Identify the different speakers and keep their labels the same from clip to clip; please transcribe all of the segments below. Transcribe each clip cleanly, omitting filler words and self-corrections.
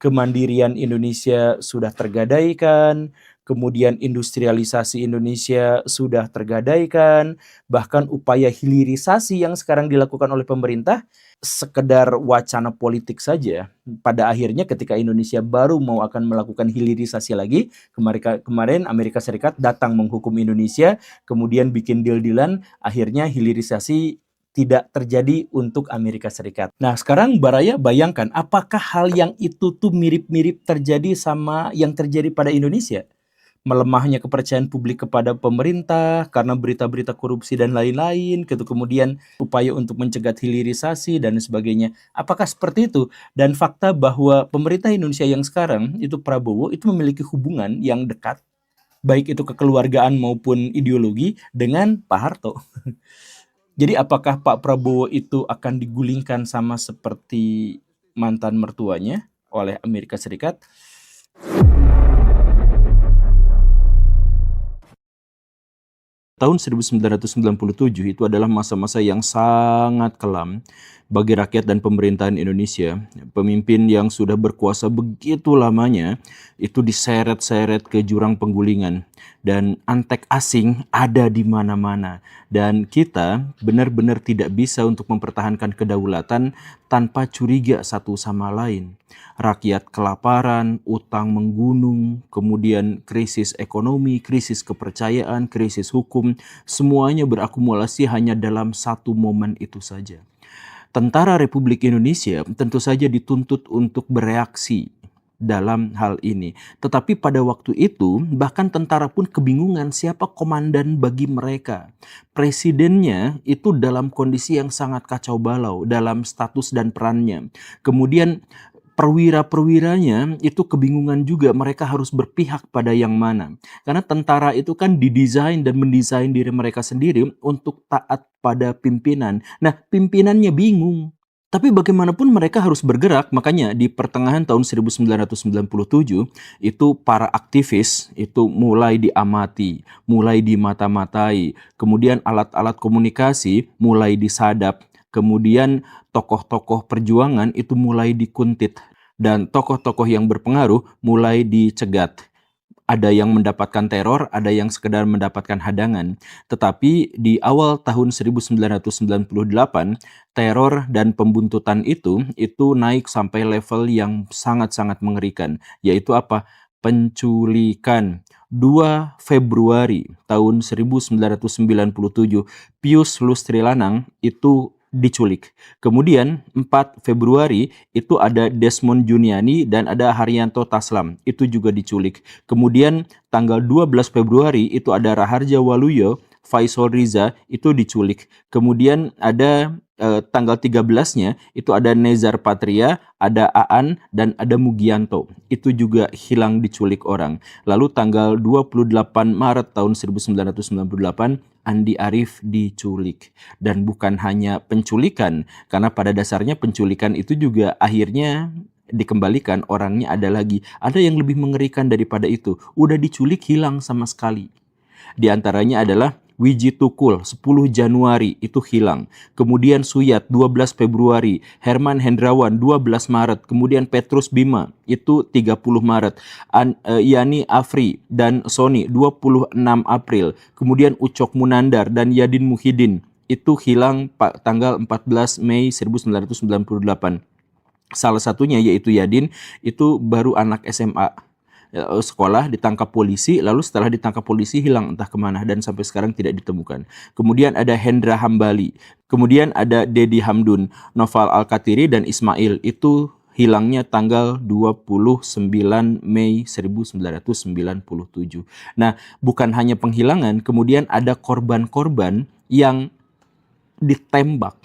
Speaker 1: kemandirian Indonesia sudah tergadaikan, kemudian industrialisasi Indonesia sudah tergadaikan, bahkan upaya hilirisasi yang sekarang dilakukan oleh pemerintah sekedar wacana politik saja. Pada akhirnya ketika Indonesia baru mau akan melakukan hilirisasi lagi, kemarin Amerika Serikat datang menghukum Indonesia, kemudian bikin deal-dealan, akhirnya hilirisasi tidak terjadi untuk Amerika Serikat. Nah, sekarang Baraya bayangkan, apakah hal yang itu tuh mirip-mirip terjadi sama yang terjadi pada Indonesia? Melemahnya kepercayaan publik kepada pemerintah karena berita-berita korupsi dan lain-lain, gitu. Kemudian upaya untuk mencegah hilirisasi dan sebagainya. Apakah seperti itu? Dan fakta bahwa pemerintah Indonesia yang sekarang itu Prabowo itu memiliki hubungan yang dekat, baik itu kekeluargaan maupun ideologi dengan Pak Harto. Jadi apakah Pak Prabowo itu akan digulingkan sama seperti mantan mertuanya oleh Amerika Serikat? Tahun 1997 itu adalah masa-masa yang sangat kelam bagi rakyat dan pemerintahan Indonesia. Pemimpin yang sudah berkuasa begitu lamanya itu diseret-seret ke jurang penggulingan. Dan antek asing ada di mana-mana. Dan kita benar-benar tidak bisa untuk mempertahankan kedaulatan tanpa curiga satu sama lain. Rakyat kelaparan, utang menggunung, kemudian krisis ekonomi, krisis kepercayaan, krisis hukum, semuanya berakumulasi hanya dalam satu momen itu saja. Tentara Republik Indonesia tentu saja dituntut untuk bereaksi dalam hal ini. Tetapi pada waktu itu, bahkan tentara pun kebingungan siapa komandan bagi mereka. Presidennya itu dalam kondisi yang sangat kacau balau dalam status dan perannya. Kemudian perwira-perwiranya itu kebingungan juga mereka harus berpihak pada yang mana. Karena tentara itu kan didesain dan mendesain diri mereka sendiri untuk taat pada pimpinan. Nah, pimpinannya bingung. Tapi bagaimanapun mereka harus bergerak, makanya di pertengahan tahun 1997 itu para aktivis itu mulai diamati, mulai dimata-matai, kemudian alat-alat komunikasi mulai disadap, kemudian tokoh-tokoh perjuangan itu mulai dikuntit dan tokoh-tokoh yang berpengaruh mulai dicegat. Ada yang mendapatkan teror, ada yang sekedar mendapatkan hadangan. Tetapi di awal tahun 1998, teror dan pembuntutan itu naik sampai level yang sangat-sangat mengerikan. Yaitu apa? Penculikan. 2 Februari tahun 1997, Pius Lustrilanang itu diculik. Kemudian 4 Februari itu ada Desmond Juniani dan ada Haryanto Taslam, itu juga diculik. Kemudian tanggal 12 Februari itu ada Raharja Waluyo, Faisal Riza itu diculik. Kemudian ada tanggal 13-nya itu ada Nezar Patria, ada Aan dan ada Mugianto. Itu juga hilang diculik orang. Lalu tanggal 28 Maret tahun 1998 Andi Arief diculik. Dan bukan hanya penculikan, karena pada dasarnya penculikan itu juga akhirnya dikembalikan, orangnya ada lagi. Ada yang lebih mengerikan daripada itu. Udah diculik hilang sama sekali. Di antaranya adalah Wiji Tukul 10 Januari itu hilang. Kemudian Suyat 12 Februari, Herman Hendrawan 12 Maret, kemudian Petrus Bima itu 30 Maret, Yani Afri dan Sony 26 April, kemudian Ucok Munandar dan Yadin Muhyiddin itu hilang tanggal 14 Mei 1998. Salah satunya yaitu Yadin itu baru anak SMA. Sekolah, ditangkap polisi, lalu setelah ditangkap polisi hilang entah kemana dan sampai sekarang tidak ditemukan. Kemudian ada Hendra Hambali, kemudian ada Dedi Hamdun, Noval Al-Katiri dan Ismail itu hilangnya tanggal 29 Mei 1997. Nah, bukan hanya penghilangan, kemudian ada korban-korban yang ditembak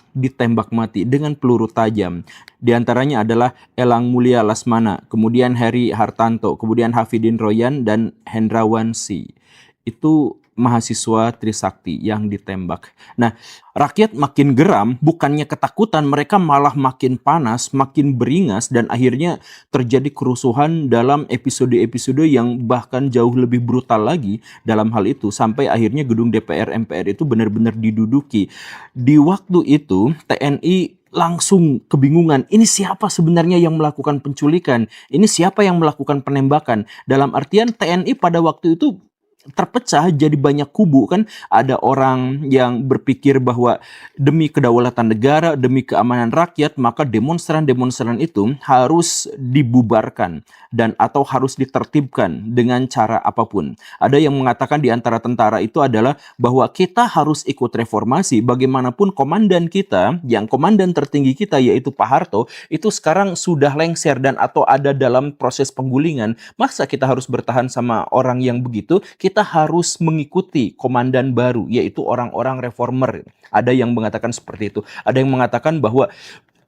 Speaker 1: mati dengan peluru tajam. Di antaranya adalah Elang Mulia Lasmana, kemudian Heri Hartanto, kemudian Hafidin Royan dan Hendrawan Si. Itu mahasiswa Trisakti yang ditembak. Nah, rakyat makin geram, bukannya ketakutan, mereka malah makin panas, makin beringas, dan akhirnya terjadi kerusuhan dalam episode-episode yang bahkan jauh lebih brutal lagi dalam hal itu, sampai akhirnya gedung DPR MPR itu benar-benar diduduki. Di waktu itu, TNI langsung kebingungan, ini siapa sebenarnya yang melakukan penculikan? Ini siapa yang melakukan penembakan? Dalam artian TNI pada waktu itu terpecah jadi banyak kubu kan. Ada orang yang berpikir bahwa demi kedaulatan negara, demi keamanan rakyat, maka demonstran-demonstran itu harus dibubarkan dan atau harus ditertibkan dengan cara apapun. Ada yang mengatakan di antara tentara itu adalah bahwa kita harus ikut reformasi, bagaimanapun komandan kita, yang komandan tertinggi kita yaitu Pak Harto, itu sekarang sudah lengser dan atau ada dalam proses penggulingan. Masa kita harus bertahan sama orang yang begitu? Kita harus mengikuti komandan baru, yaitu orang-orang reformer. Ada yang mengatakan seperti itu. Ada yang mengatakan bahwa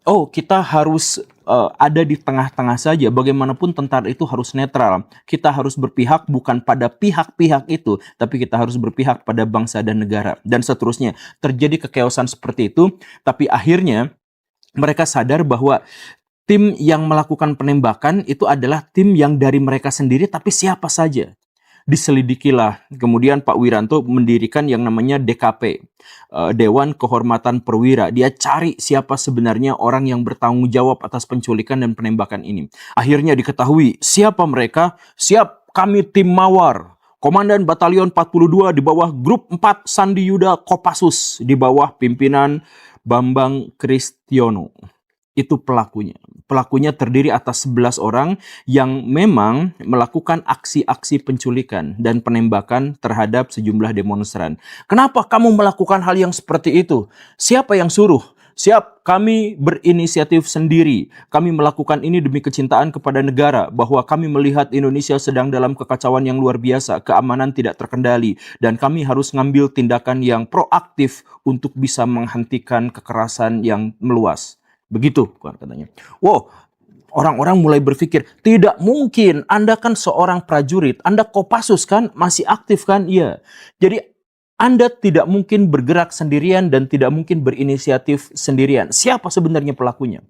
Speaker 1: oh, kita harus ada di tengah-tengah saja. Bagaimanapun tentara itu harus netral. Kita harus berpihak bukan pada pihak-pihak itu, tapi kita harus berpihak pada bangsa dan negara. Dan seterusnya. Terjadi kekeosan seperti itu, tapi akhirnya mereka sadar bahwa tim yang melakukan penembakan itu adalah tim yang dari mereka sendiri, tapi siapa saja. Diselidikilah. Kemudian Pak Wiranto mendirikan yang namanya DKP, Dewan Kehormatan Perwira. Dia cari siapa sebenarnya orang yang bertanggung jawab atas penculikan dan penembakan ini. Akhirnya diketahui siapa mereka. Siap, kami tim Mawar. Komandan Batalion 42 di bawah Grup 4 Sandi Yuda Kopassus di bawah pimpinan Bambang Kristiono. Itu pelakunya. Pelakunya terdiri atas 11 orang yang memang melakukan aksi-aksi penculikan dan penembakan terhadap sejumlah demonstran. Kenapa kamu melakukan hal yang seperti itu? Siapa yang suruh? Siap, kami berinisiatif sendiri. Kami melakukan ini demi kecintaan kepada negara, bahwa kami melihat Indonesia sedang dalam kekacauan yang luar biasa, keamanan tidak terkendali, dan kami harus ngambil tindakan yang proaktif untuk bisa menghentikan kekerasan yang meluas. Begitu katanya. Wow, orang-orang mulai berpikir, tidak mungkin, Anda kan seorang prajurit, Anda Kopassus kan, masih aktif kan? Iya. Jadi Anda tidak mungkin bergerak sendirian dan tidak mungkin berinisiatif sendirian. Siapa sebenarnya pelakunya?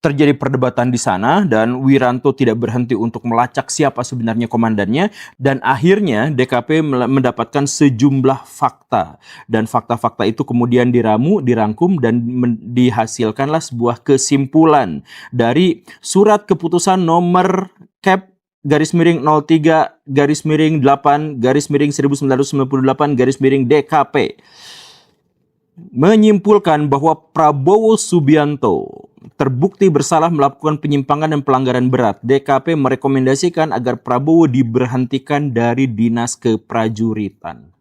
Speaker 1: Terjadi perdebatan di sana dan Wiranto tidak berhenti untuk melacak siapa sebenarnya komandannya, dan akhirnya DKP mendapatkan sejumlah fakta, dan fakta-fakta itu kemudian dirangkum dan dihasilkanlah sebuah kesimpulan dari surat keputusan nomor Cap _3-8-8-1998 DKP menyimpulkan bahwa Prabowo Subianto terbukti bersalah melakukan penyimpangan dan pelanggaran berat. DKP merekomendasikan agar Prabowo diberhentikan dari dinas keprajuritan.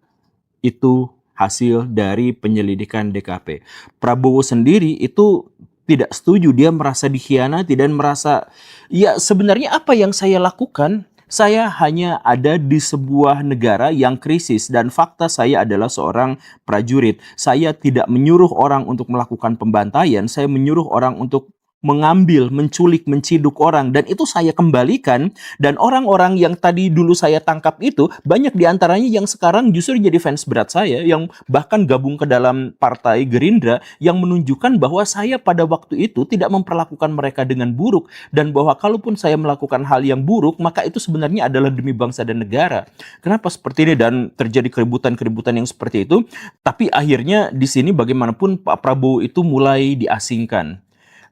Speaker 1: Itu hasil dari penyelidikan DKP. Prabowo sendiri itu tidak setuju, dia merasa dikhianati dan merasa, ya sebenarnya apa yang saya lakukan? Saya hanya ada di sebuah negara yang krisis dan fakta saya adalah seorang prajurit. Saya tidak menyuruh orang untuk melakukan pembantaian, saya menyuruh orang untuk mengambil, menculik, menciduk orang, dan itu saya kembalikan. Dan orang-orang yang tadi dulu saya tangkap itu banyak diantaranya yang sekarang justru jadi fans berat saya, yang bahkan gabung ke dalam partai Gerindra, yang menunjukkan bahwa saya pada waktu itu tidak memperlakukan mereka dengan buruk, dan bahwa kalaupun saya melakukan hal yang buruk, maka itu sebenarnya adalah demi bangsa dan negara. Kenapa seperti ini dan terjadi keributan-keributan yang seperti itu? Tapi akhirnya di sini bagaimanapun Pak Prabowo itu mulai diasingkan.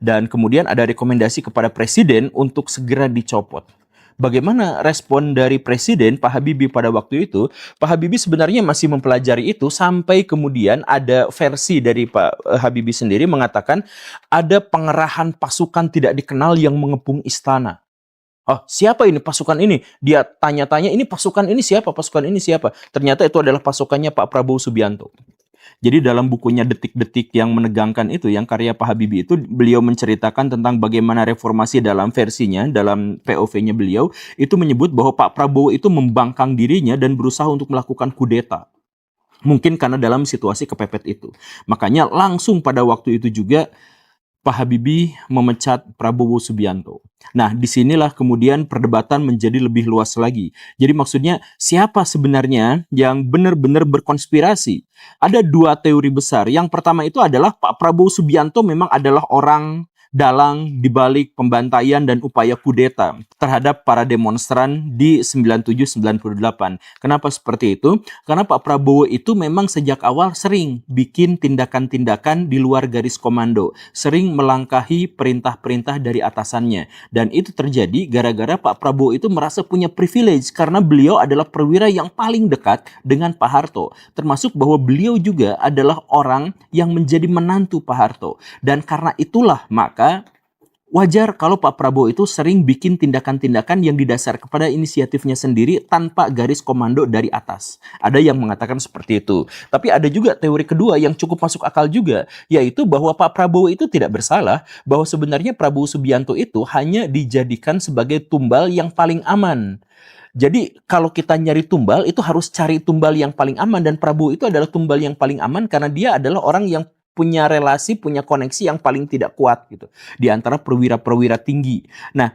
Speaker 1: Dan kemudian ada rekomendasi kepada Presiden untuk segera dicopot. Bagaimana respon dari Presiden Pak Habibie pada waktu itu? Pak Habibie sebenarnya masih mempelajari itu sampai kemudian ada versi dari Pak Habibie sendiri mengatakan ada pengerahan pasukan tidak dikenal yang mengepung istana. Oh, siapa ini pasukan ini? Dia tanya-tanya, ini pasukan ini siapa? Pasukan ini siapa? Ternyata itu adalah pasukannya Pak Prabowo Subianto. Jadi dalam bukunya Detik-Detik yang menegangkan itu, yang karya Pak Habibie itu, beliau menceritakan tentang bagaimana reformasi dalam versinya, dalam POV-nya beliau, itu menyebut bahwa Pak Prabowo itu membangkang dirinya dan berusaha untuk melakukan kudeta. Mungkin karena dalam situasi kepepet itu. Makanya langsung pada waktu itu juga Pak Habibie memecat Prabowo Subianto. Nah, disinilah kemudian perdebatan menjadi lebih luas lagi. Jadi maksudnya siapa sebenarnya yang benar-benar berkonspirasi? Ada dua teori besar. Yang pertama itu adalah Pak Prabowo Subianto memang adalah orang dalang di balik pembantaian dan upaya kudeta terhadap para demonstran di 97-98. Kenapa seperti itu? Karena Pak Prabowo itu memang sejak awal sering bikin tindakan-tindakan di luar garis komando, sering melangkahi perintah-perintah dari atasannya. Dan itu terjadi gara-gara Pak Prabowo itu merasa punya privilege karena beliau adalah perwira yang paling dekat dengan Pak Harto. Termasuk bahwa beliau juga adalah orang yang menjadi menantu Pak Harto. Dan karena itulah maka wajar kalau Pak Prabowo itu sering bikin tindakan-tindakan yang didasar kepada inisiatifnya sendiri tanpa garis komando dari atas. Ada yang mengatakan seperti itu. Tapi ada juga teori kedua yang cukup masuk akal juga, yaitu bahwa Pak Prabowo itu tidak bersalah, bahwa sebenarnya Prabowo Subianto itu hanya dijadikan sebagai tumbal yang paling aman. Jadi kalau kita nyari tumbal itu harus cari tumbal yang paling aman, dan Prabowo itu adalah tumbal yang paling aman karena dia adalah orang yang punya relasi, punya koneksi yang paling tidak kuat gitu di antara perwira-perwira tinggi. Nah,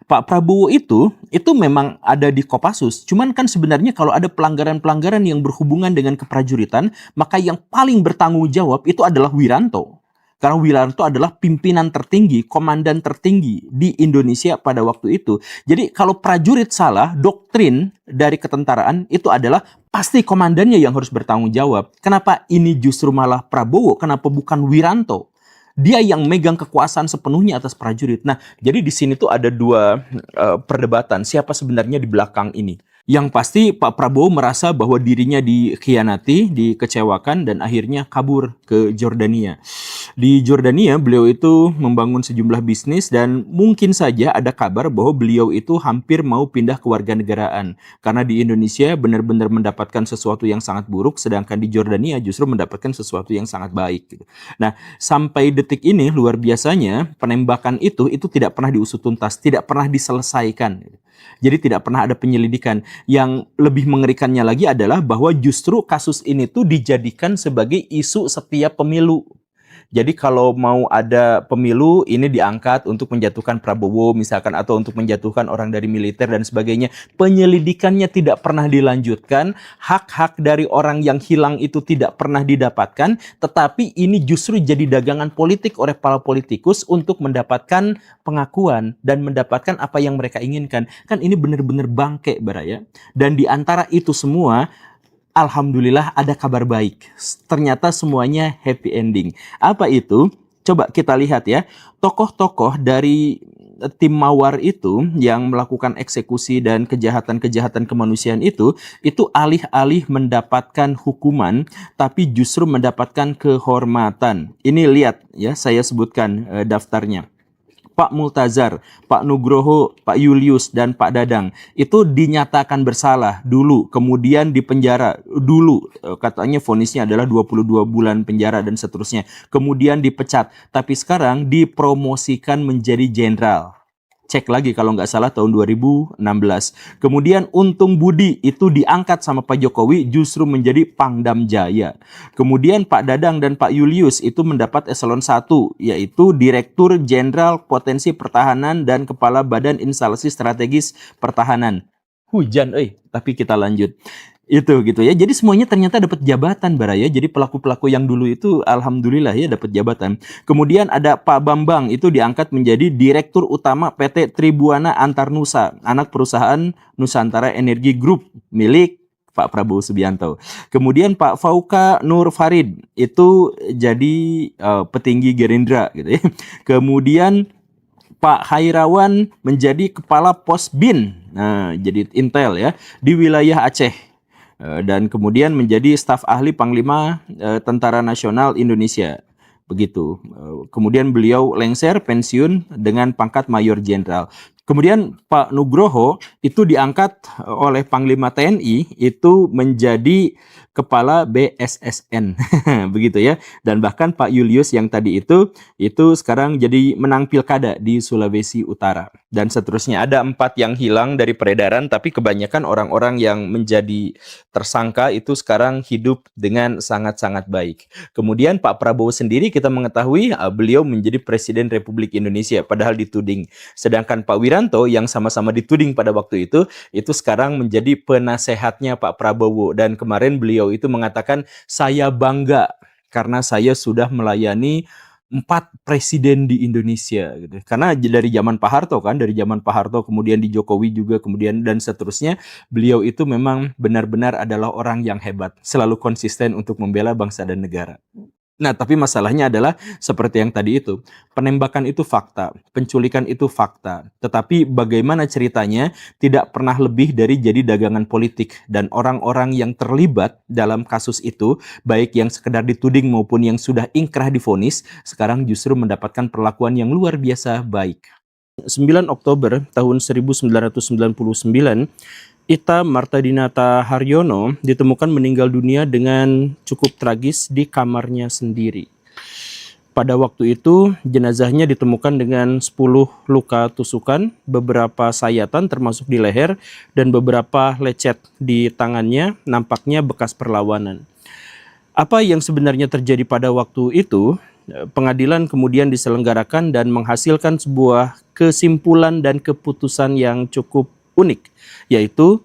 Speaker 1: Pak Prabowo itu memang ada di Kopassus. Cuman kan sebenarnya kalau ada pelanggaran-pelanggaran yang berhubungan dengan keprajuritan, maka yang paling bertanggung jawab itu adalah Wiranto. Karena Wiranto adalah pimpinan tertinggi, komandan tertinggi di Indonesia pada waktu itu. Jadi kalau prajurit salah, doktrin dari ketentaraan itu adalah pasti komandannya yang harus bertanggung jawab. Kenapa ini justru malah Prabowo? Kenapa bukan Wiranto? Dia yang megang kekuasaan sepenuhnya atas prajurit. Nah, jadi di sini tuh ada dua perdebatan. Siapa sebenarnya di belakang ini? Yang pasti Pak Prabowo merasa bahwa dirinya dikhianati, dikecewakan, dan akhirnya kabur ke Jordania. Di Jordania, beliau itu membangun sejumlah bisnis dan mungkin saja ada kabar bahwa beliau itu hampir mau pindah ke warganegaraan. Karena di Indonesia benar-benar mendapatkan sesuatu yang sangat buruk, sedangkan di Jordania justru mendapatkan sesuatu yang sangat baik. Gitu. Nah, sampai detik ini luar biasanya penembakan itu tidak pernah diusut tuntas, tidak pernah diselesaikan. Jadi tidak pernah ada penyelidikan. Yang lebih mengerikannya lagi adalah bahwa justru kasus ini tuh dijadikan sebagai isu setiap pemilu. Jadi kalau mau ada pemilu, ini diangkat untuk menjatuhkan Prabowo misalkan, atau untuk menjatuhkan orang dari militer dan sebagainya. Penyelidikannya tidak pernah dilanjutkan, hak-hak dari orang yang hilang itu tidak pernah didapatkan, tetapi ini justru jadi dagangan politik oleh para politikus untuk mendapatkan pengakuan dan mendapatkan apa yang mereka inginkan. Kan ini benar-benar bangke, Baraya. Dan di antara itu semua, alhamdulillah ada kabar baik. Ternyata semuanya happy ending. Apa itu? Coba kita lihat ya. Tokoh-tokoh dari tim Mawar itu yang melakukan eksekusi dan kejahatan-kejahatan kemanusiaan itu alih-alih mendapatkan hukuman, tapi justru mendapatkan kehormatan. Ini lihat ya, saya sebutkan daftarnya. Pak Multazar, Pak Nugroho, Pak Julius, dan Pak Dadang itu dinyatakan bersalah dulu, kemudian dipenjara dulu, katanya vonisnya adalah 22 bulan penjara dan seterusnya, kemudian dipecat, tapi sekarang dipromosikan menjadi jenderal. Cek lagi kalau nggak salah tahun 2016. Kemudian Untung Budi itu diangkat sama Pak Jokowi justru menjadi Pangdam Jaya. Kemudian Pak Dadang dan Pak Julius itu mendapat eselon 1, yaitu Direktur Jenderal Potensi Pertahanan dan Kepala Badan Instalasi Strategis Pertahanan. Hujan, tapi kita lanjut. Itu gitu ya. Jadi semuanya ternyata dapat jabatan, Baraya. Jadi pelaku-pelaku yang dulu itu alhamdulillah ya dapat jabatan. Kemudian ada Pak Bambang itu diangkat menjadi Direktur Utama PT Tribuana Antarnusa, anak perusahaan Nusantara Energi Group milik Pak Prabowo Subianto. Kemudian Pak Fauka Nur Farid itu jadi petinggi Gerindra gitu ya. Kemudian Pak Hairawan menjadi Kepala Pos BIN, nah jadi Intel ya, di wilayah Aceh. Dan kemudian menjadi staf ahli Panglima Tentara Nasional Indonesia. Begitu. Kemudian beliau lengser pensiun dengan pangkat Mayor Jenderal. Kemudian Pak Nugroho itu diangkat oleh Panglima TNI itu menjadi Kepala BSSN. Begitu ya. Dan bahkan Pak Julius yang tadi itu sekarang jadi menang pilkada di Sulawesi Utara. dan seterusnya. Ada 4 yang hilang dari peredaran, tapi kebanyakan orang-orang yang menjadi tersangka itu sekarang hidup dengan sangat-sangat baik. Kemudian Pak Prabowo sendiri kita mengetahui beliau menjadi Presiden Republik Indonesia, padahal dituding. Sedangkan Pak Wiranto yang sama-sama dituding pada waktu itu sekarang menjadi penasehatnya Pak Prabowo. Dan kemarin beliau itu mengatakan, saya bangga karena saya sudah melayani 4 presiden di Indonesia gitu. Karena dari zaman Pak Harto kan, dari zaman Pak Harto kemudian di Jokowi juga kemudian dan seterusnya, beliau itu memang benar-benar adalah orang yang hebat, selalu konsisten untuk membela bangsa dan negara. Nah, tapi masalahnya adalah seperti yang tadi itu, penembakan itu fakta, penculikan itu fakta, tetapi bagaimana ceritanya tidak pernah lebih dari jadi dagangan politik, dan orang-orang yang terlibat dalam kasus itu, baik yang sekedar dituding maupun yang sudah ingkrah divonis, sekarang justru mendapatkan perlakuan yang luar biasa baik. 9 Oktober tahun 1999, Ita Martadinata Haryono ditemukan meninggal dunia dengan cukup tragis di kamarnya sendiri. Pada waktu itu, jenazahnya ditemukan dengan 10 luka tusukan, beberapa sayatan termasuk di leher, dan beberapa lecet di tangannya, nampaknya bekas perlawanan. Apa yang sebenarnya terjadi pada waktu itu? Pengadilan kemudian diselenggarakan dan menghasilkan sebuah kesimpulan dan keputusan yang cukup unik, yaitu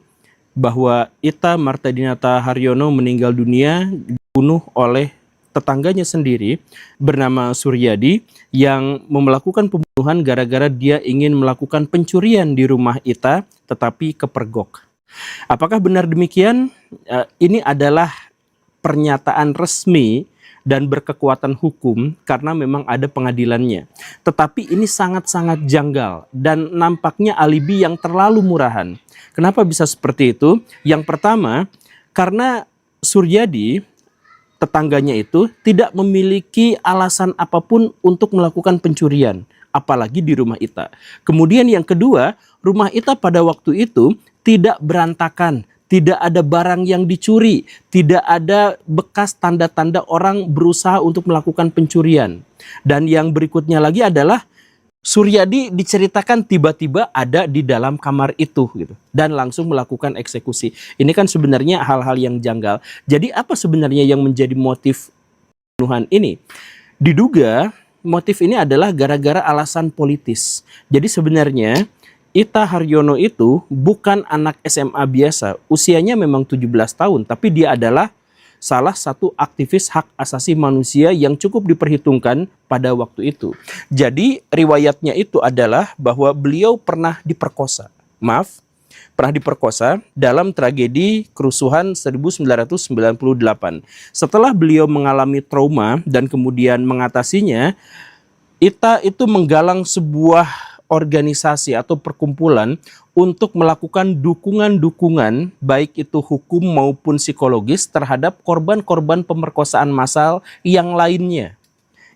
Speaker 1: bahwa Ita Martadinata Haryono meninggal dunia dibunuh oleh tetangganya sendiri bernama Suryadi yang melakukan pembunuhan gara-gara dia ingin melakukan pencurian di rumah Ita tetapi kepergok. Apakah benar demikian? Ini adalah pernyataan resmi dan berkekuatan hukum karena memang ada pengadilannya. Tetapi ini sangat-sangat janggal dan nampaknya alibi yang terlalu murahan. Kenapa bisa seperti itu? Yang pertama, karena Suryadi, tetangganya itu, tidak memiliki alasan apapun untuk melakukan pencurian, apalagi di rumah Ita. Kemudian yang kedua, rumah Ita pada waktu itu tidak berantakan, tidak ada barang yang dicuri, tidak ada bekas tanda-tanda orang berusaha untuk melakukan pencurian. Dan yang berikutnya lagi adalah Suryadi diceritakan tiba-tiba ada di dalam kamar itu gitu, dan langsung melakukan eksekusi. Ini kan sebenarnya hal-hal yang janggal. Jadi apa sebenarnya yang menjadi motif pembunuhan ini? Diduga motif ini adalah gara-gara alasan politis. Jadi sebenarnya Ita Haryono itu bukan anak SMA biasa, usianya memang 17 tahun, tapi dia adalah salah satu aktivis hak asasi manusia yang cukup diperhitungkan pada waktu itu. Jadi riwayatnya itu adalah bahwa beliau pernah diperkosa. Pernah diperkosa dalam tragedi kerusuhan 1998. Setelah beliau mengalami trauma dan kemudian mengatasinya, Ita itu menggalang sebuah organisasi atau perkumpulan untuk melakukan dukungan-dukungan baik itu hukum maupun psikologis terhadap korban-korban pemerkosaan massal yang lainnya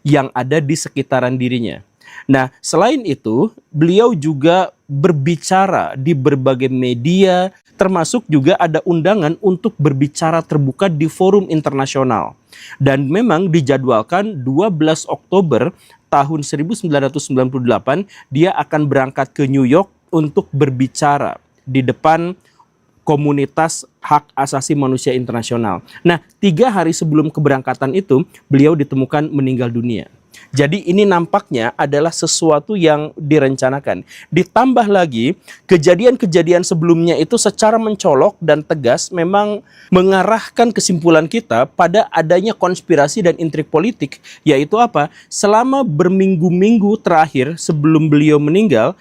Speaker 1: yang ada di sekitaran dirinya. Nah, selain itu, beliau juga berbicara di berbagai media, termasuk juga ada undangan untuk berbicara terbuka di forum internasional. Dan memang dijadwalkan 12 Oktober tahun 1998 dia akan berangkat ke New York untuk berbicara di depan komunitas hak asasi manusia internasional. Nah, 3 hari sebelum keberangkatan itu beliau ditemukan meninggal dunia. Jadi ini nampaknya adalah sesuatu yang direncanakan. Ditambah lagi kejadian-kejadian sebelumnya itu secara mencolok dan tegas memang mengarahkan kesimpulan kita pada adanya konspirasi dan intrik politik. Yaitu apa? Selama berminggu-minggu terakhir sebelum beliau meninggal,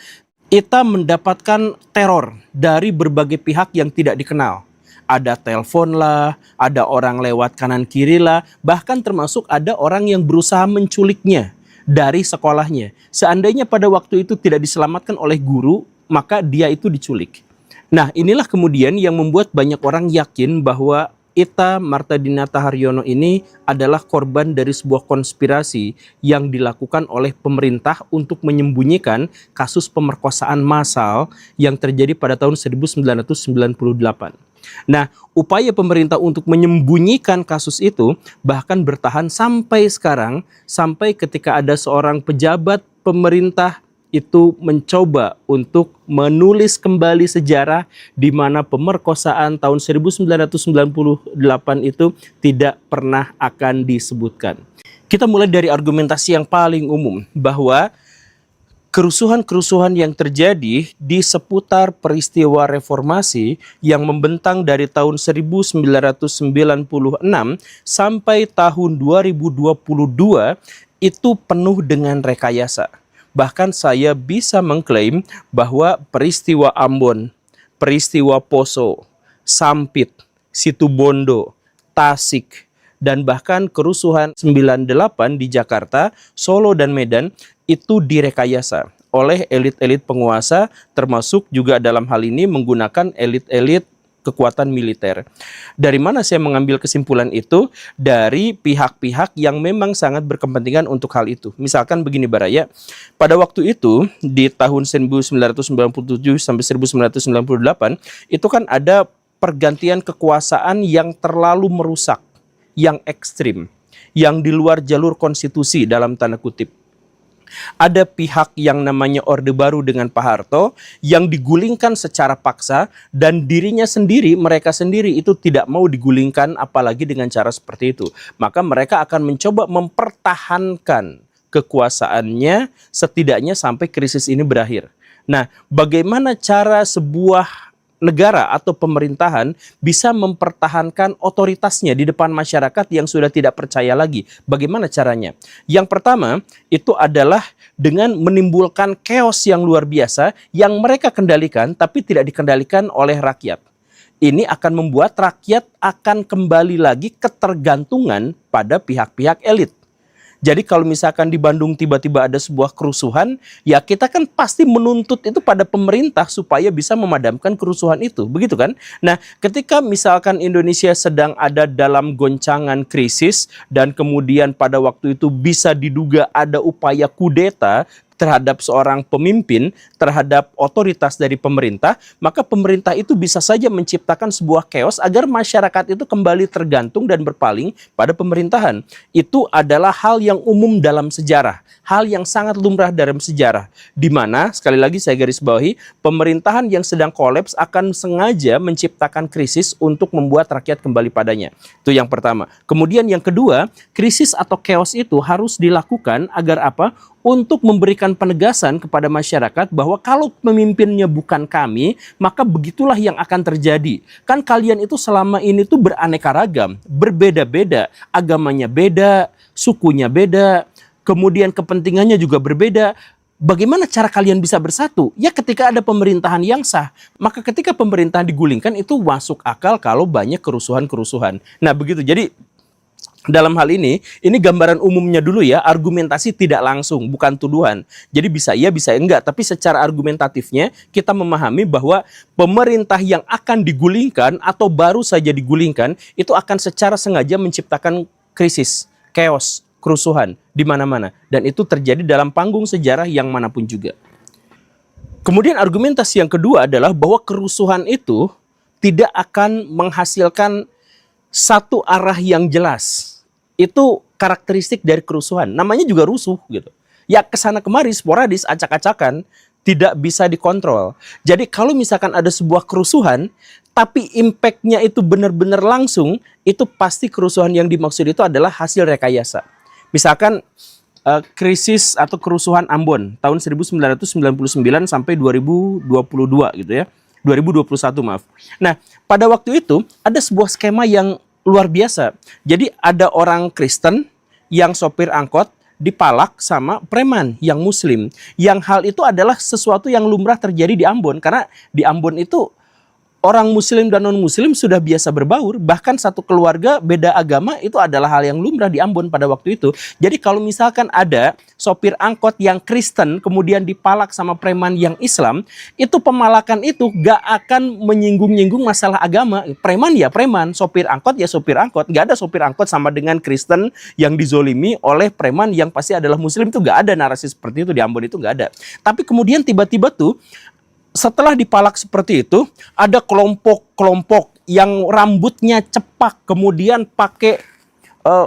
Speaker 1: Ita mendapatkan teror dari berbagai pihak yang tidak dikenal. Ada telepon lah, ada orang lewat kanan kiri lah, bahkan termasuk ada orang yang berusaha menculiknya dari sekolahnya. Seandainya pada waktu itu tidak diselamatkan oleh guru, maka dia itu diculik. Nah, inilah kemudian yang membuat banyak orang yakin bahwa Ita Martadinata Haryono ini adalah korban dari sebuah konspirasi yang dilakukan oleh pemerintah untuk menyembunyikan kasus pemerkosaan massal yang terjadi pada tahun 1998. Nah, upaya pemerintah untuk menyembunyikan kasus itu bahkan bertahan sampai sekarang, sampai ketika ada seorang pejabat pemerintah
Speaker 2: itu mencoba untuk menulis kembali sejarah di mana pemerkosaan tahun 1998 itu tidak pernah akan disebutkan. Kita mulai dari argumentasi yang paling umum bahwa kerusuhan-kerusuhan yang terjadi di seputar peristiwa reformasi yang membentang dari tahun 1996 sampai tahun 2022 itu penuh dengan rekayasa. Bahkan saya bisa mengklaim bahwa peristiwa Ambon, peristiwa Poso, Sampit, Situbondo, Tasik, dan bahkan kerusuhan 98 di Jakarta, Solo, dan Medan itu direkayasa oleh elit-elit penguasa, termasuk juga dalam hal ini menggunakan elit-elit kekuatan militer. Dari mana saya mengambil kesimpulan itu? Dari pihak-pihak yang memang sangat berkepentingan untuk hal itu. Misalkan begini Baraya, pada waktu itu di tahun 1997 sampai 1998 itu kan ada pergantian kekuasaan yang terlalu merusak, yang ekstrim, yang di luar jalur konstitusi dalam tanda kutip. Ada pihak yang namanya Orde Baru dengan Pak Harto yang digulingkan secara paksa dan dirinya sendiri, mereka sendiri itu tidak mau digulingkan apalagi dengan cara seperti itu. Maka mereka akan mencoba mempertahankan kekuasaannya setidaknya sampai krisis ini berakhir. Nah, bagaimana cara sebuah negara atau pemerintahan bisa mempertahankan otoritasnya di depan masyarakat yang sudah tidak percaya lagi? Bagaimana caranya? Yang pertama itu adalah dengan menimbulkan chaos yang luar biasa yang mereka kendalikan tapi tidak dikendalikan oleh rakyat. Ini akan membuat rakyat akan kembali lagi ketergantungan pada pihak-pihak elit. Jadi kalau misalkan di Bandung tiba-tiba ada sebuah kerusuhan, ya kita kan pasti menuntut itu pada pemerintah supaya bisa memadamkan kerusuhan itu, begitu kan? Nah, ketika misalkan Indonesia sedang ada dalam goncangan krisis dan kemudian pada waktu itu bisa diduga ada upaya kudeta terhadap seorang pemimpin, terhadap otoritas dari pemerintah, maka pemerintah itu bisa saja menciptakan sebuah chaos agar masyarakat itu kembali tergantung dan berpaling pada pemerintahan. Itu adalah hal yang umum dalam sejarah, hal yang sangat lumrah dalam sejarah, di mana, sekali lagi saya garis bawahi, pemerintahan yang sedang kolaps akan sengaja menciptakan krisis untuk membuat rakyat kembali padanya. Itu yang pertama. Kemudian yang kedua, krisis atau chaos itu harus dilakukan agar apa? Untuk memberikan penegasan kepada masyarakat bahwa kalau pemimpinnya bukan kami, maka begitulah yang akan terjadi. Kan kalian itu selama ini tuh beraneka ragam, berbeda-beda, agamanya beda, sukunya beda, kemudian kepentingannya juga berbeda. Bagaimana cara kalian bisa bersatu? Ya ketika ada pemerintahan yang sah. Maka ketika pemerintahan digulingkan itu masuk akal kalau banyak kerusuhan-kerusuhan. Nah begitu, jadi dalam hal ini gambaran umumnya dulu ya, argumentasi tidak langsung, bukan tuduhan. Jadi bisa iya, bisa enggak, tapi secara argumentatifnya kita memahami bahwa pemerintah yang akan digulingkan atau baru saja digulingkan itu akan secara sengaja menciptakan krisis, chaos, kerusuhan di mana-mana. Dan itu terjadi dalam panggung sejarah yang manapun juga. Kemudian argumentasi yang kedua adalah bahwa kerusuhan itu tidak akan menghasilkan satu arah yang jelas. Itu karakteristik dari kerusuhan. Namanya juga rusuh gitu. Ya kesana kemari sporadis, acak-acakan, tidak bisa dikontrol. Jadi kalau misalkan ada sebuah kerusuhan, tapi impact-nya itu benar-benar langsung, itu pasti kerusuhan yang dimaksud itu adalah hasil rekayasa. Misalkan krisis atau kerusuhan Ambon tahun 1999 sampai 2022 gitu ya. 2021 maaf. Nah, pada waktu itu ada sebuah skema yang luar biasa. Jadi ada orang Kristen yang sopir angkot dipalak sama preman yang muslim. Yang hal itu adalah sesuatu yang lumrah terjadi di Ambon. Karena di Ambon itu orang muslim dan non-muslim sudah biasa berbaur. Bahkan satu keluarga beda agama itu adalah hal yang lumrah di Ambon pada waktu itu. Jadi kalau misalkan ada sopir angkot yang Kristen kemudian dipalak sama preman yang Islam, itu pemalakan itu gak akan menyinggung-nyinggung masalah agama. Preman ya preman, sopir angkot ya sopir angkot. Gak ada sopir angkot sama dengan Kristen yang dizolimi oleh preman yang pasti adalah muslim. Itu gak ada narasi seperti itu di Ambon, itu gak ada. Tapi kemudian tiba-tiba tuh setelah dipalak seperti itu, ada kelompok-kelompok yang rambutnya cepak, kemudian pakai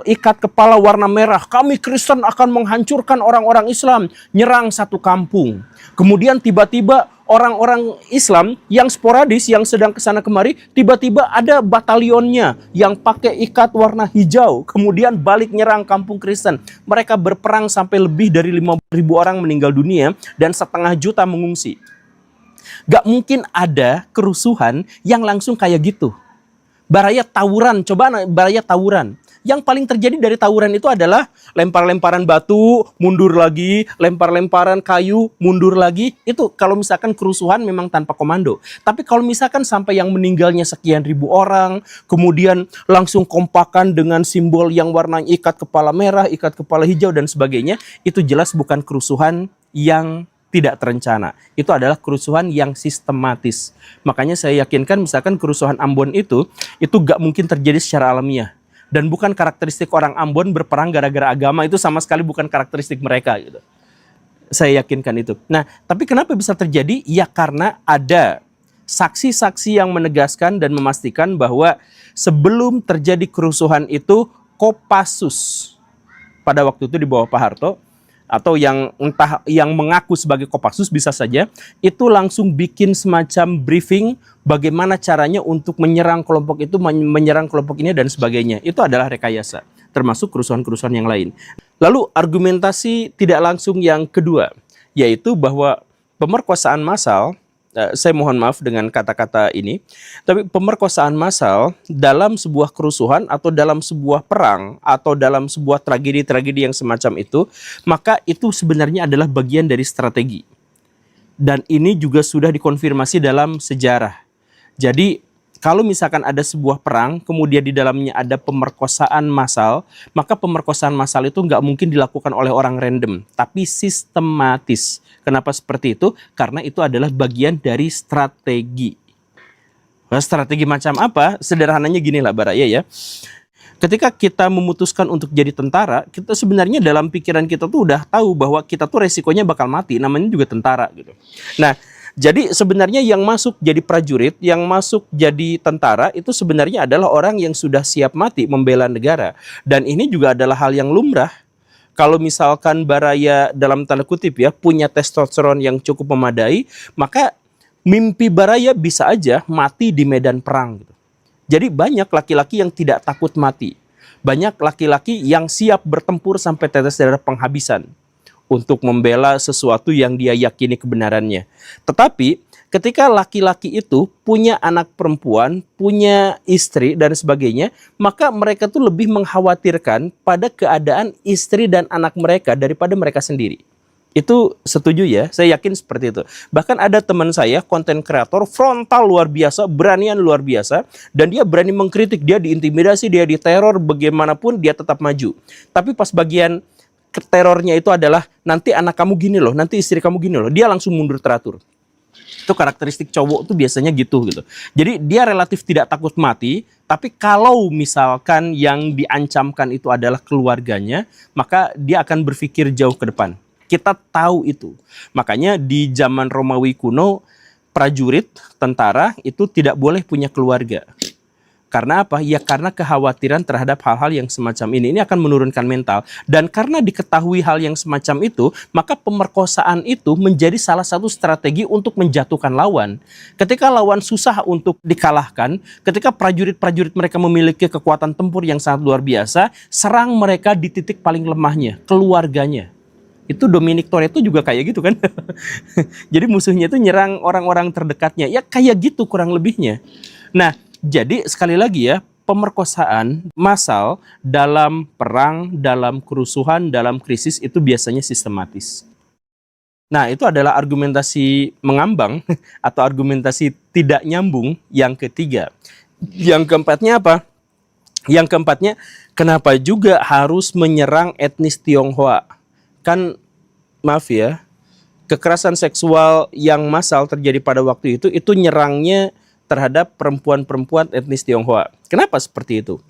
Speaker 2: ikat kepala warna merah, kami Kristen akan menghancurkan orang-orang Islam, nyerang satu kampung. Kemudian tiba-tiba orang-orang Islam yang sporadis, yang sedang kesana kemari, tiba-tiba ada batalionnya yang pakai ikat warna hijau, kemudian balik nyerang kampung Kristen. Mereka berperang sampai lebih dari 50.000 orang meninggal dunia dan 1,5 juta mengungsi. Gak mungkin ada kerusuhan yang langsung kayak gitu. Baraya tawuran, coba baraya tawuran. Yang paling terjadi dari tawuran itu adalah lempar-lemparan batu, mundur lagi, lempar-lemparan kayu, mundur lagi. Itu kalau misalkan kerusuhan memang tanpa komando. Tapi kalau misalkan sampai yang meninggalnya sekian ribu orang, kemudian langsung kompakan dengan simbol yang warna ikat kepala merah, ikat kepala hijau dan sebagainya, itu jelas bukan kerusuhan yang tidak terencana. Itu adalah kerusuhan yang sistematis. Makanya saya yakinkan misalkan kerusuhan Ambon itu gak mungkin terjadi secara alamiah. Dan bukan karakteristik orang Ambon berperang gara-gara agama, itu sama sekali bukan karakteristik mereka gitu. Saya yakinkan itu. Nah, tapi kenapa bisa terjadi? Ya karena ada saksi-saksi yang menegaskan dan memastikan bahwa sebelum terjadi kerusuhan itu, Kopassus pada waktu itu di bawah Pak Harto, atau yang entah yang mengaku sebagai Kopassus bisa saja, itu langsung bikin semacam briefing bagaimana caranya untuk menyerang kelompok itu, menyerang kelompok ini dan sebagainya. Itu adalah rekayasa, termasuk kerusuhan-kerusuhan yang lain. Lalu argumentasi tidak langsung yang kedua, yaitu bahwa pemerkosaan massal, saya mohon maaf dengan kata-kata ini, tapi pemerkosaan massal dalam sebuah kerusuhan atau dalam sebuah perang atau dalam sebuah tragedi-tragedi yang semacam itu, maka itu sebenarnya adalah bagian dari strategi. Dan ini juga sudah dikonfirmasi dalam sejarah. Jadi kalau misalkan ada sebuah perang, kemudian di dalamnya ada pemerkosaan massal, maka pemerkosaan massal itu nggak mungkin dilakukan oleh orang random, tapi sistematis. Kenapa seperti itu? Karena itu adalah bagian dari strategi. Nah, strategi macam apa? Sederhananya gini lah Baraya ya. Ketika kita memutuskan untuk jadi tentara, kita sebenarnya dalam pikiran kita tuh udah tahu bahwa kita tuh resikonya bakal mati, namanya juga tentara gitu. Nah, jadi sebenarnya yang masuk jadi prajurit, yang masuk jadi tentara itu sebenarnya adalah orang yang sudah siap mati membela negara. Dan ini juga adalah hal yang lumrah. Kalau misalkan Baraya dalam tanda kutip ya punya testosteron yang cukup memadai, maka mimpi Baraya bisa aja mati di medan perang gitu. Jadi banyak laki-laki yang tidak takut mati. Banyak laki-laki yang siap bertempur sampai tetes darah penghabisan untuk membela sesuatu yang dia yakini kebenarannya. Tetapi ketika laki-laki itu punya anak perempuan, punya istri dan sebagainya, maka mereka tuh lebih mengkhawatirkan pada keadaan istri dan anak mereka daripada mereka sendiri. Itu setuju ya, saya yakin seperti itu. Bahkan ada teman saya, konten kreator, frontal luar biasa, beranian luar biasa, dan dia berani mengkritik, dia diintimidasi, dia diteror, bagaimanapun dia tetap maju. Tapi pas bagian terornya itu adalah nanti anak kamu gini loh, nanti istri kamu gini loh, dia langsung mundur teratur. Itu karakteristik cowok tuh biasanya gitu. Jadi dia relatif tidak takut mati, tapi kalau misalkan yang diancamkan itu adalah keluarganya, maka dia akan berpikir jauh ke depan. Kita tahu itu. Makanya di zaman Romawi kuno, prajurit, tentara itu tidak boleh punya keluarga. Karena apa? Ya karena kekhawatiran terhadap hal-hal yang semacam ini. Ini akan menurunkan mental. Dan karena diketahui hal yang semacam itu, maka pemerkosaan itu menjadi salah satu strategi untuk menjatuhkan lawan. Ketika lawan susah untuk dikalahkan, ketika prajurit-prajurit mereka memiliki kekuatan tempur yang sangat luar biasa, serang mereka di titik paling lemahnya, keluarganya. Itu Dominic Toretto juga kayak gitu kan. Jadi musuhnya itu nyerang orang-orang terdekatnya. Ya kayak gitu kurang lebihnya. Nah, jadi sekali lagi ya, pemerkosaan massal dalam perang, dalam kerusuhan, dalam krisis itu biasanya sistematis. Nah, itu adalah argumentasi mengambang atau argumentasi tidak nyambung yang ketiga. Yang keempatnya apa? Yang keempatnya, kenapa juga harus menyerang etnis Tionghoa? Kan maaf ya, kekerasan seksual yang massal terjadi pada waktu itu nyerangnya terhadap perempuan-perempuan etnis Tionghoa. Kenapa seperti itu?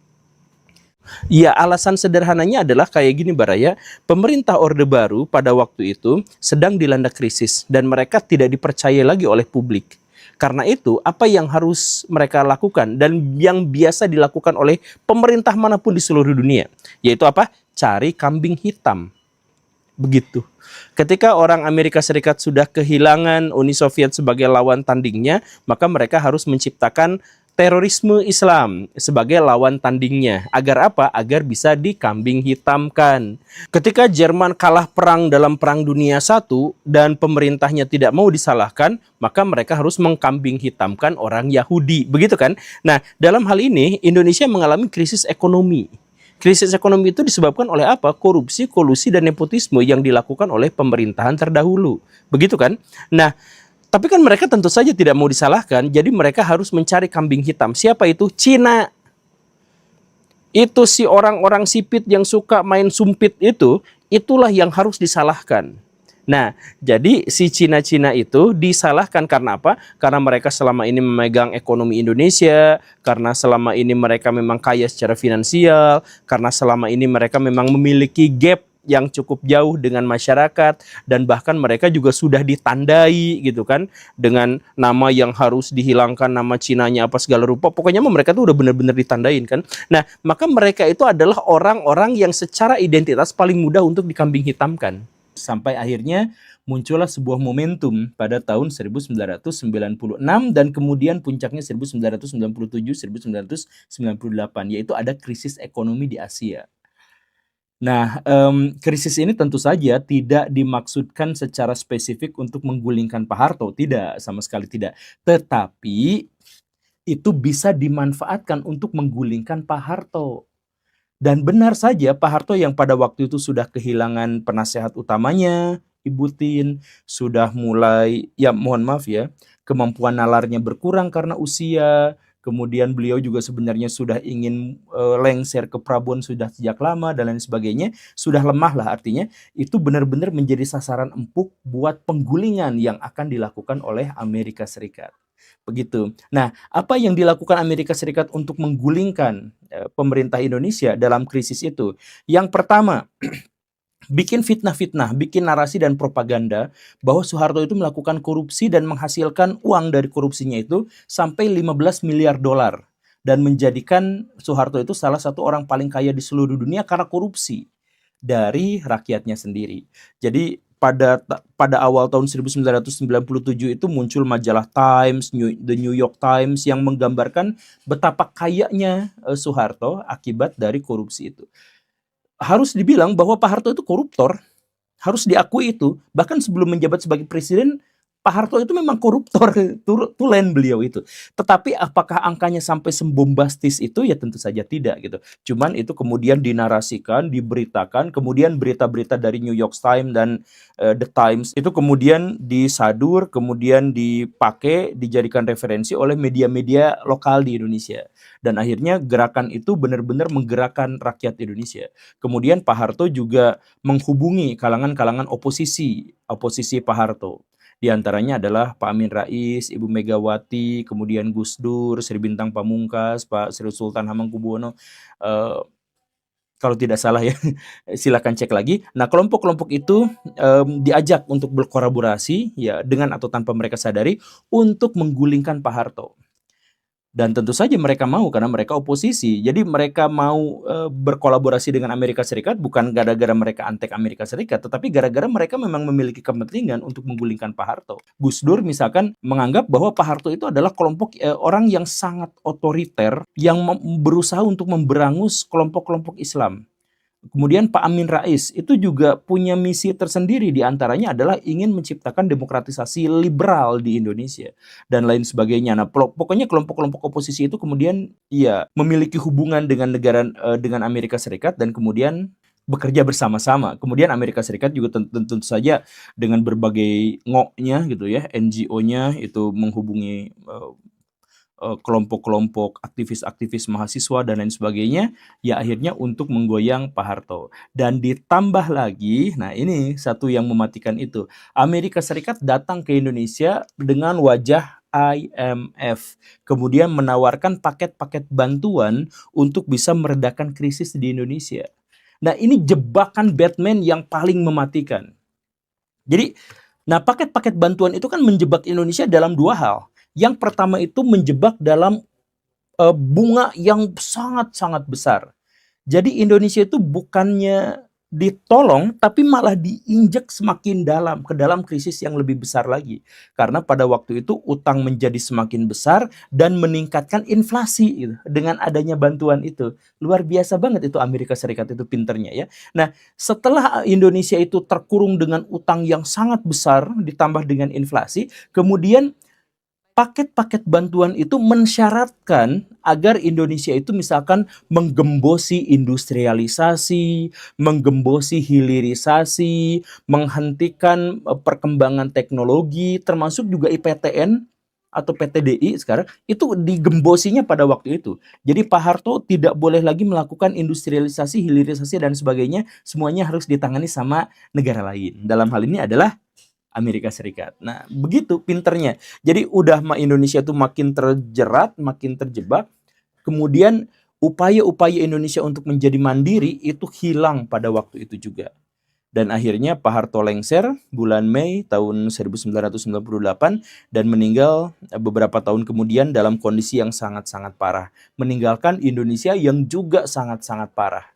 Speaker 2: Ya alasan sederhananya adalah kayak gini Baraya, pemerintah Orde Baru pada waktu itu sedang dilanda krisis dan mereka tidak dipercaya lagi oleh publik. Karena itu, apa yang harus mereka lakukan dan yang biasa dilakukan oleh pemerintah manapun di seluruh dunia, yaitu apa? Cari kambing hitam. Begitu. Ketika orang Amerika Serikat sudah kehilangan Uni Soviet sebagai lawan tandingnya, maka mereka harus menciptakan terorisme Islam sebagai lawan tandingnya. Agar apa? Agar bisa dikambing hitamkan. Ketika Jerman kalah perang dalam Perang Dunia I dan pemerintahnya tidak mau disalahkan, maka mereka harus mengkambing hitamkan orang Yahudi. Begitu kan? Nah, dalam hal ini Indonesia mengalami krisis ekonomi. Krisis ekonomi itu disebabkan oleh apa? Korupsi, kolusi, dan nepotisme yang dilakukan oleh pemerintahan terdahulu. Begitu kan? Nah, tapi kan mereka tentu saja tidak mau disalahkan, jadi mereka harus mencari kambing hitam. Siapa itu? Cina. Itu si orang-orang sipit yang suka main sumpit itu, itulah yang harus disalahkan. Nah, jadi si Cina-Cina itu disalahkan karena apa? Karena mereka selama ini memegang ekonomi Indonesia, karena selama ini mereka memang kaya secara finansial, karena selama ini mereka memang memiliki gap yang cukup jauh dengan masyarakat, dan bahkan mereka juga sudah ditandai gitu kan, dengan nama yang harus dihilangkan, nama Cinanya apa segala rupa. Pokoknya mereka tuh udah benar-benar ditandain kan. Nah, maka mereka itu adalah orang-orang yang secara identitas paling mudah untuk dikambing hitamkan. Sampai akhirnya muncullah sebuah momentum pada tahun 1996 dan kemudian puncaknya 1997-1998, yaitu ada krisis ekonomi di Asia. Nah, krisis ini tentu saja tidak dimaksudkan secara spesifik untuk menggulingkan Pak Harto, tidak, sama sekali tidak. Tetapi itu bisa dimanfaatkan untuk menggulingkan Pak Harto. Dan benar saja Pak Harto yang pada waktu itu sudah kehilangan penasehat utamanya, Ibu Tin, sudah mulai, ya mohon maaf ya, kemampuan nalarnya berkurang karena usia, kemudian beliau juga sebenarnya sudah ingin lengser ke Prabon sudah sejak lama dan lain sebagainya, sudah lemah lah artinya, itu benar-benar menjadi sasaran empuk buat penggulingan yang akan dilakukan oleh Amerika Serikat. Begitu. Nah, apa yang dilakukan Amerika Serikat untuk menggulingkan pemerintah Indonesia dalam krisis itu? Yang pertama, bikin fitnah-fitnah, bikin narasi dan propaganda bahwa Soeharto itu melakukan korupsi dan menghasilkan uang dari korupsinya itu sampai 15 miliar dolar dan menjadikan Soeharto itu salah satu orang paling kaya di seluruh dunia karena korupsi dari rakyatnya sendiri. Jadi pada awal tahun 1997 itu muncul majalah Times, The New York Times yang menggambarkan betapa kayanya Soeharto akibat dari korupsi itu. Harus dibilang bahwa Pak Harto itu koruptor, harus diakui itu. Bahkan sebelum menjabat sebagai presiden, Pak Harto itu memang koruptor, tulen beliau itu. Tetapi apakah angkanya sampai sembombastis itu? Ya tentu saja tidak gitu. Cuman itu kemudian dinarasikan, diberitakan, kemudian berita-berita dari New York Times dan The Times itu kemudian disadur, kemudian dipakai, dijadikan referensi oleh media-media lokal di Indonesia. Dan akhirnya gerakan itu benar-benar menggerakkan rakyat Indonesia. Kemudian Pak Harto juga menghubungi kalangan-kalangan oposisi Pak Harto. Di antaranya adalah Pak Amin Rais, Ibu Megawati, kemudian Gus Dur, Sri Bintang Pamungkas, Pak Sri Sultan Hamengkubuwono. Kalau tidak salah ya, silakan cek lagi. Nah, kelompok-kelompok itu diajak untuk berkolaborasi ya dengan atau tanpa mereka sadari untuk menggulingkan Pak Harto. Dan tentu saja mereka mau karena mereka oposisi. Jadi mereka mau berkolaborasi dengan Amerika Serikat bukan gara-gara mereka antek Amerika Serikat, tetapi gara-gara mereka memang memiliki kepentingan untuk menggulingkan Pak Harto. Gus Dur misalkan menganggap bahwa Pak Harto itu adalah kelompok orang yang sangat otoriter yang berusaha untuk memberangus kelompok-kelompok Islam. Kemudian Pak Amin Rais itu juga punya misi tersendiri, diantaranya adalah ingin menciptakan demokratisasi liberal di Indonesia dan lain sebagainya. Nah, pokoknya kelompok-kelompok oposisi itu kemudian ya memiliki hubungan dengan dengan Amerika Serikat dan kemudian bekerja bersama-sama. Kemudian Amerika Serikat juga tentu saja dengan berbagai ngoknya gitu ya, NGO-nya itu menghubungi kelompok-kelompok aktivis-aktivis mahasiswa dan lain sebagainya, ya akhirnya untuk menggoyang Pak Harto. Dan ditambah lagi, nah ini satu yang mematikan itu, Amerika Serikat datang ke Indonesia dengan wajah IMF, kemudian menawarkan paket-paket bantuan untuk bisa meredakan krisis di Indonesia. Nah ini jebakan Batman yang paling mematikan. Jadi, nah paket-paket bantuan itu kan menjebak Indonesia dalam dua hal. Yang pertama itu menjebak dalam bunga yang sangat-sangat besar. Jadi Indonesia itu bukannya ditolong, tapi malah diinjek semakin dalam, ke dalam krisis yang lebih besar lagi. Karena pada waktu itu utang menjadi semakin besar dan meningkatkan inflasi gitu, dengan adanya bantuan itu. Luar biasa banget itu Amerika Serikat itu pinternya ya. Nah, setelah Indonesia itu terkurung dengan utang yang sangat besar ditambah dengan inflasi, kemudian paket-paket bantuan itu mensyaratkan agar Indonesia itu misalkan menggembosi industrialisasi, menggembosi hilirisasi, menghentikan perkembangan teknologi, termasuk juga IPTN atau PTDI sekarang, itu digembosinya pada waktu itu. Jadi Pak Harto tidak boleh lagi melakukan industrialisasi, hilirisasi, dan sebagainya, semuanya harus ditangani sama negara lain. Dalam hal ini adalah Amerika Serikat. Nah, begitu pinternya. Jadi udah Indonesia tuh makin terjerat, makin terjebak. Kemudian upaya-upaya Indonesia untuk menjadi mandiri itu hilang pada waktu itu juga. Dan akhirnya Pak Harto lengser bulan Mei tahun 1998 dan meninggal beberapa tahun kemudian dalam kondisi yang sangat-sangat parah. Meninggalkan Indonesia yang juga sangat-sangat parah.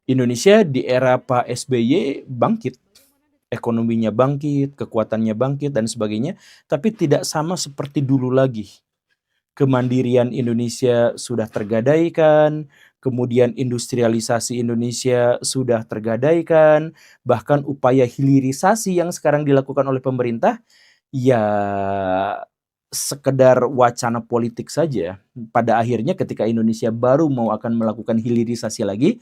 Speaker 2: Indonesia di era Pak SBY bangkit, ekonominya bangkit, kekuatannya bangkit, dan sebagainya, tapi tidak sama seperti dulu lagi. Kemandirian Indonesia sudah tergadaikan, kemudian industrialisasi Indonesia sudah tergadaikan, bahkan upaya hilirisasi yang sekarang dilakukan oleh pemerintah, ya sekedar wacana politik saja. Pada akhirnya ketika Indonesia baru mau akan melakukan hilirisasi lagi,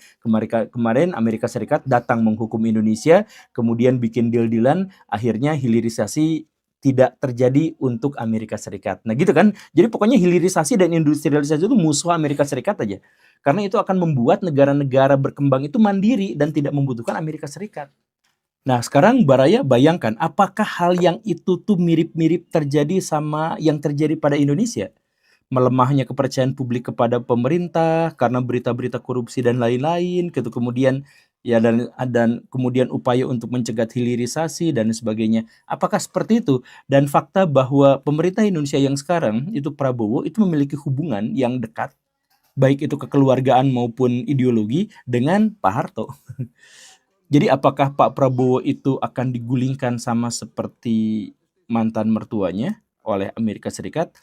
Speaker 2: kemarin Amerika Serikat datang menghukum Indonesia, kemudian bikin deal-dealan, akhirnya hilirisasi tidak terjadi untuk Amerika Serikat. Nah gitu kan, jadi pokoknya hilirisasi dan industrialisasi itu musuh Amerika Serikat aja. Karena itu akan membuat negara-negara berkembang itu mandiri dan tidak membutuhkan Amerika Serikat. Nah, sekarang Baraya bayangkan, apakah hal yang itu tuh mirip-mirip terjadi sama yang terjadi pada Indonesia? Melemahnya kepercayaan publik kepada pemerintah karena berita-berita korupsi dan lain-lain, gitu. Kemudian ya dan kemudian upaya untuk mencegah hilirisasi dan sebagainya. Apakah seperti itu? Dan fakta bahwa pemerintah Indonesia yang sekarang itu Prabowo itu memiliki hubungan yang dekat, baik itu kekeluargaan maupun ideologi dengan Pak Harto. Jadi apakah Pak Prabowo itu akan digulingkan sama seperti mantan mertuanya oleh Amerika Serikat?